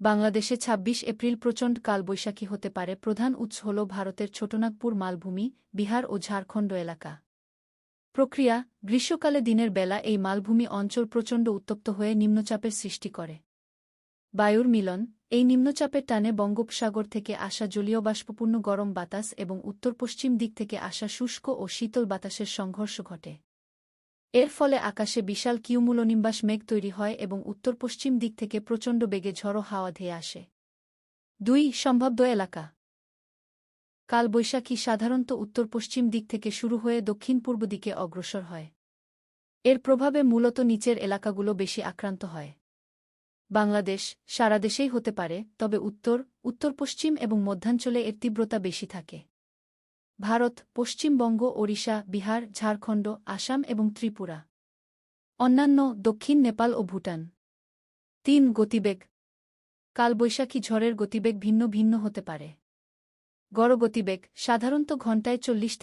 বাংলাদেশে ২৬ এপ্রিল প্রচণ্ড কালবৈশাখী হতে পারে। প্রধান উৎস হল ভারতের ছোটনাগপুর মালভূমি, বিহার ও ঝাড়খণ্ড এলাকা। প্রক্রিয়া: গ্রীষ্মকালে দিনের বেলা এই মালভূমি অঞ্চল প্রচণ্ড উত্তপ্ত হয়ে নিম্নচাপের সৃষ্টি করে। বায়ুর মিলন: এই নিম্নচাপের টানে বঙ্গোপসাগর থেকে আসা জলীয় বাষ্পপূর্ণ গরম বাতাস এবং উত্তর-পশ্চিম দিক থেকে আসা শুষ্ক ও শীতল বাতাসের সংঘর্ষ ঘটে। এর ফলে আকাশে বিশাল কিউমুলোনিম্বাস মেঘ তৈরি হয় এবং উত্তর-পশ্চিম দিক থেকে প্রচণ্ড বেগে ঝড়ো হাওয়া ধেয়ে আসে। ২. সম্ভাব্য এলাকা: কালবৈশাখী সাধারণত উত্তর-পশ্চিম দিক থেকে শুরু হয়ে দক্ষিণ-পূর্ব দিকে অগ্রসর হয়। এর প্রভাবে মূলত নিচের এলাকাগুলো বেশি আক্রান্ত হয়। বাংলাদেশ: সারা দেশেই হতে পারে, তবে উত্তর, উত্তর-পশ্চিম এবং মধ্যাঞ্চলে এর তীব্রতা বেশি থাকে। ভারত: পশ্চিমবঙ্গ, ওড়িশা, বিহার, ঝাড়খণ্ড, আসাম এবং ত্রিপুরা। অন্যান্য: দক্ষিণ নেপাল ও ভুটান। ৩. গতিবেগ: কালবৈশাখী ঝড়ের গতিবেগ ভিন্ন ভিন্ন হতে পারে। গড় গতিবেগ: সাধারণত ঘণ্টায় ৪০